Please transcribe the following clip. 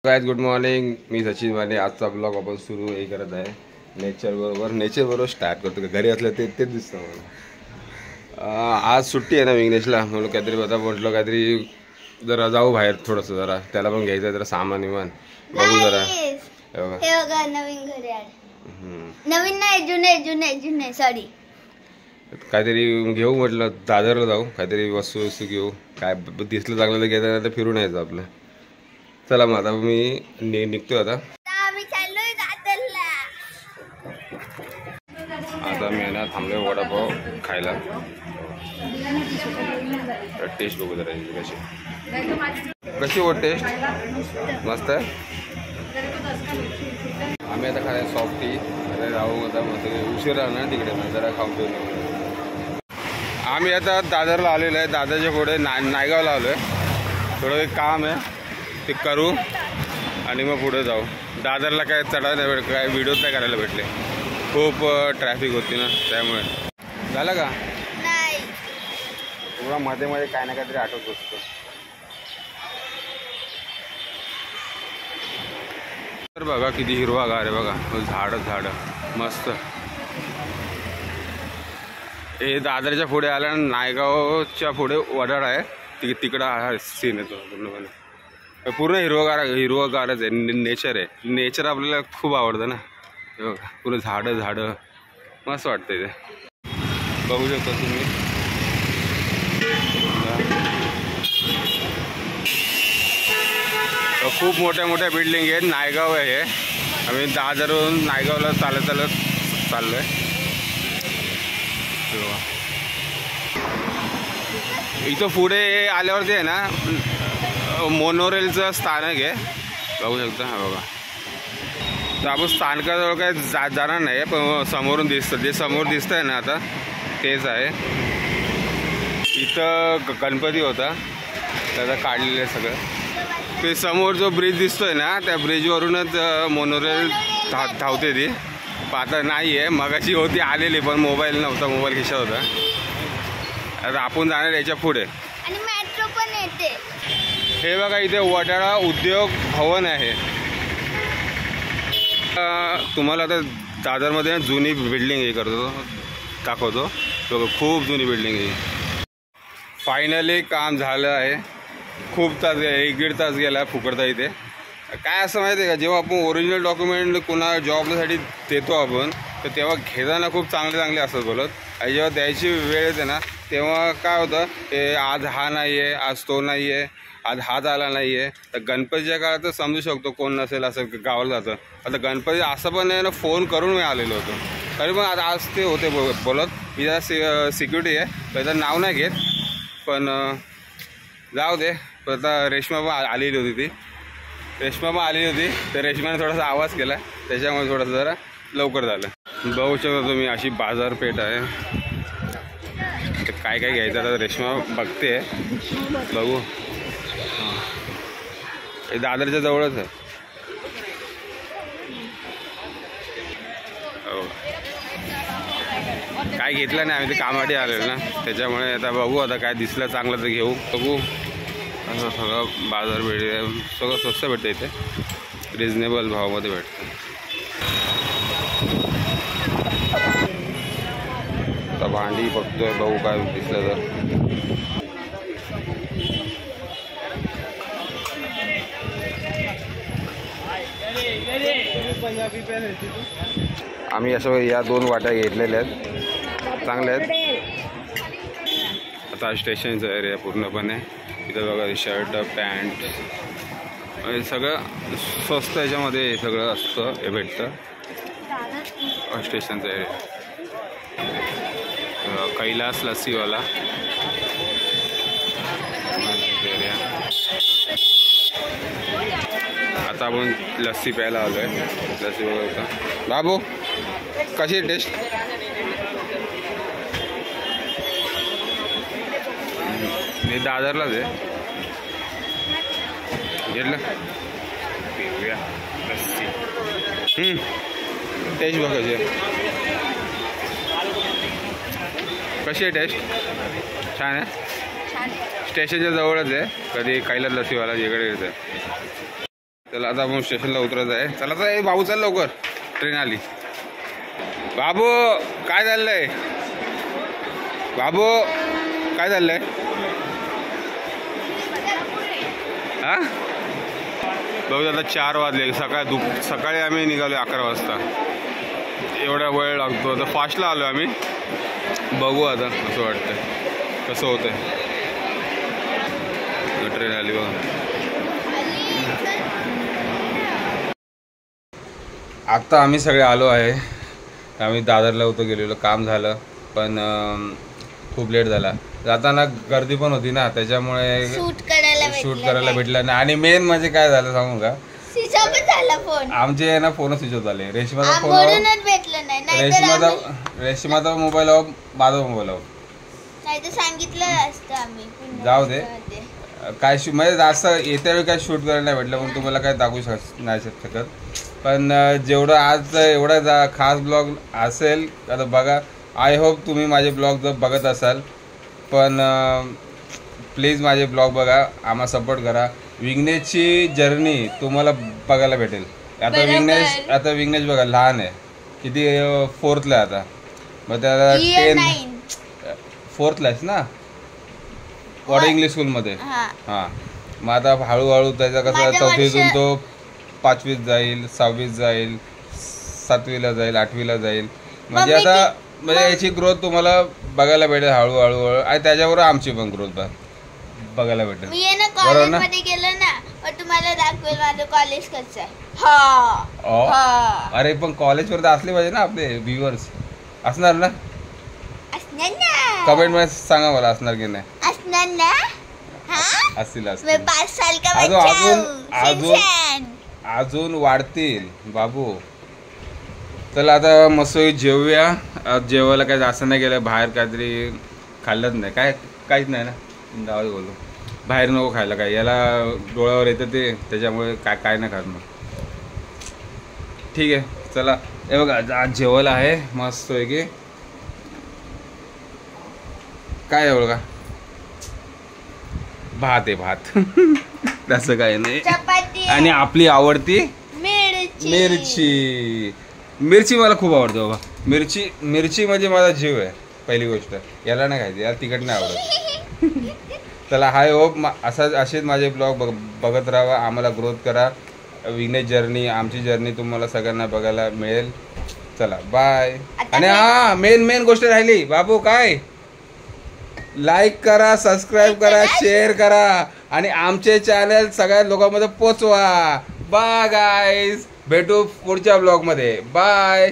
Guys good morning. मी सचिन वाले. आजचा blog आपण सुरू हे करत आहे नेचर बरोबर स्टार्ट करतो. घरी असलं तेच दिसतं मला. आज सुट्टी आहे ना विघ्नेशला, म्हणून काहीतरी आता म्हटलं काहीतरी जरा जाऊ बाहेर थोडंसं, जरा त्याला पण घ्यायचं जरा सामान विमान बघू जरा. नवीन घड्याळ, नवीन नाही जुने सॉरी, काहीतरी घेऊ म्हटलं. दादरला जाऊ, काहीतरी वस्तू घेऊ. काय दिसलं चांगलं तर घ्यायचं, नाही तर फिरून यायचं आपलं. चला मग आता मी निघतोय. आता मी ना थांबलोय वडापाव खायला. टेस्ट बघू जरा कशी हो. टेस्ट मस्त आहे. आम्ही आता खायला सॉफ्टी. अरे राहू आता उशीर राहणार तिकडे, जरा खाऊन पिऊन. आम्ही आता दादरला आलेलो आहे. दादरच्या पुढे नायगावला आलो आहे. थोडं एक काम आहे ते करू आणि मग पुढे जाऊ. दादरला काय चढायला नाही, काय व्हिडिओ नाही करायला भेटले. खूप ट्रॅफिक होती ना, त्यामुळे. झालं का नाही, पुरा मध्ये मध्ये काय ना काहीतरी आठवत असतं. तर बघा किती हिरवागार आहे बघा. झाड मस्त. हे दादरच्या पुढे आल्या, नायगावच्या पुढे वडाळ आहे, तिकडं हा सीन येतो पूर्णपणे. पूर्ण हिरवगारच आहे. नेचर आहे. नेचर आपल्याला खूप आवडतं ना. पूर्ण झाडं मस्त वाटतं इथे. बघू शकता तुम्ही. खूप मोठ्या बिल्डिंग आहेत. नायगाव आहे हे. आम्ही दादरवरून नायगावला चालत चाललो आहे. इथं पुढे आल्यावरती आहे ना मोनोरेलचं स्थानक आहे, बघू शकता. हा बघा. तर आपण स्थानकाजवळ काय जाणार नाही, पण समोरून दिसतं. जे समोर दिसतं आहे ना आता तेच आहे. इथं गणपती होता, त्याचा काढलेलं आहे सगळं. ते समोर जो ब्रिज दिसतोय ना, त्या ब्रिजवरूनच मोनोरेल धावते ती. आता नाही आहे, मगाशी होती आलेली, पण मोबाईल नव्हता, मोबाईल खिशात होता. आता आपण जाणार याच्या पुढे. आणि मेट्रो पण येते. हे बघा इथे वडाळा उद्योग भवन आहे. तुम्हाला आता दादरमध्ये जुनी बिल्डिंग हे दाखवतो. खूप जुनी बिल्डिंग आहे. फायनली काम झालं आहे. खूप तास, 1-1.5 तास गेला फुकटता इथे. काय असं माहिती आहे का, जेव्हा आपण ओरिजिनल डॉक्युमेंट कोणा जॉबसाठी देतो आपण, तर तेव्हा घेताना खूप चांगले असतात बोलत. आणि जेव्हा द्यायची वेळ येते ना, तेव्हा काय होतं, हे आज हा नाही आहे, आज तो नाही आहे, आज हात आला नाही आहे. तर गणपतीच्या काळात तर समजू शकतो कोण नसेल असं गावाला जातं. आता गणपती असं पण आहे ना, फोन करून मी आलेलो होतो, तरी पण आज ते होते बोलत. मी जरा सिक्युरिटी आहे, त्याचं नाव नाही घेत, पण जाऊ दे. पण आता रेश्मा पण आलेली होती. तर रेश्माने थोडासा आवाज केला, त्याच्यामुळे थोडंसं जरा लवकर झालं. बघू शकता तुम्ही, अशी बाजारपेठ आहे. काय घ्यायचं आता रेश्मा बघते. बघू. हे दादरच्या जवळच आहे. काय घेतलं नाही, आम्ही ते कामासाठी आलेलो ना, त्याच्यामुळे. आता बघू, आता काय दिसलं चांगलं तर घेऊ. बघू. असं सगळं बाजारपेठ आहे, सगळं स्वस्त भेटतं इथे, रिजनेबल भावामध्ये भेटतं. आता भांडी बघतोय, बघू काय दिसलं तर. आम्ही असं या 2 वाट्या घेतलेल्या आहेत, चांगल्या आहेत. आता स्टेशनचं एरिया पूर्णपणे. इथं बघा शर्ट, पॅन्ट, सगळं स्वस्त याच्यामध्ये सगळं असतं, हे भेटतं. स्टेशनचं एरिया. कैलास लस्सीवाला एरिया. आता आपण लस्सी प्यायला आलो आहे. लस्सी बघा. बाबू कशी आहे टेस्ट? मी दादरलाच आहे. घेतलं पिऊया लस्सी. टेस्ट बघायची कशी आहे. टेस्ट छान आहे. स्टेशनच्या जवळच आहे. कधी कैलास लस्सीवाला इकडे येतं. चला आता आपण स्टेशनला उतरायचं आहे. चला तर बाबू चल लवकर, ट्रेन आली. बाबू काय चाललंय? बाबू काय चाललंय? हा बघू आता 4 वाजले. सकाळी आम्ही निघालो 11 वाजता. एवढा वेळ लागतो. आता फास्टला आलो आम्ही. बघू आता असं वाटतंय कसं होतंय. ट्रेन आली बघा. आत्ता आम्ही सगळे आलो आहे. आम्ही दादरला होतो गेलेलो, काम झालं पण खूप लेट झाला. जाताना गर्दी पण होती ना, त्याच्यामुळे शूट करायला भेटलं नाही. आणि मेन म्हणजे काय झालं सांगू का, आमचे ना फोन स्विच ऑफ झाले. रेशमाचा फोन, रेशमाचा मोबाईल ऑफ, माझा मोबाईल ऑफ. सांगितलं असतं आम्ही. जाऊ दे काय म्हणजे जास्त येत्या वेळी काय शूट करायला नाही भेटलं म्हणून तुम्हाला काय दाखवू नाही शकत. पण जेवढं आज एवढा खास ब्लॉग असेल आता बघा. आय होप तुम्ही माझे ब्लॉग जर बघत असाल, पण प्लीज माझे ब्लॉग बघा, आम्हाला सपोर्ट करा. विघ्नेशची जर्नी तुम्हाला बघायला भेटेल. आता विघ्नेश बघा लहान आहे, किती 4thला आहे आता. मग त्याला 4thला आहेस ना वॉर्ड इंग्लिश स्कूलमध्ये. हां मग आता हळूहळू त्याचा कसं 4थीतून तो 5वीत जाईल, 6वीत जाईल, 7वीला जाईल, 8वीला जाईल. म्हणजे आता म्हणजे याची ग्रोथ तुम्हाला बघायला भेटेल हळूहळू. आणि त्याच्यावर आमची पण ग्रोथ बघायला भेटेल. बरोबर ना? गेलं ना तुम्हाला दाखवेल माझं कॉलेज कसं आहे. अरे पण कॉलेजवर तर असले पाहिजे ना आपले व्ह्युअर्स. असणार ना? कमेंट मध्ये सांगा मला असणार की नाही. असणार ना? असतील. 5 साल का अजून वाढतील बाबू. चला आता मस्त जेवूया. आज जेवायला काय जास्त नाही गेलं, बाहेर काहीतरी खाल्लंच नाही. काहीच नाही ना, गावात बोलतो बाहेर नको खायला. काय याला डोळ्यावर येतं ते, त्याच्यामुळे काय नाही खात. मग ठीक आहे चला. हे बघा आज जेवायला आहे मस्त आहे की काय आहे बघा, भात आहे भात. तसं काय नाही. आणि आपली आवडती मिरची मला खूप आवडते बाबा. मिरची म्हणजे माझा जीव आहे पहिली गोष्ट. याला नाही खायची, याला तिखट नाही आवडत. चला हाय होप असेच माझे ब्लॉग बघत राहा, आम्हाला ग्रोथ करा. विघ्नेश जर्नी, आमची जर्नी तुम्हाला सगळ्यांना बघायला मिळेल. चला बाय. आणि हा मेन गोष्ट राहिली बाबू, काय लाईक करा, सबस्क्राईब करा, शेअर करा आणि आमचे चॅनल सगळ्या लोकांमध्ये पोचवा. बाय गाईज, भेटू पुढच्या ब्लॉग मध्ये. बाय.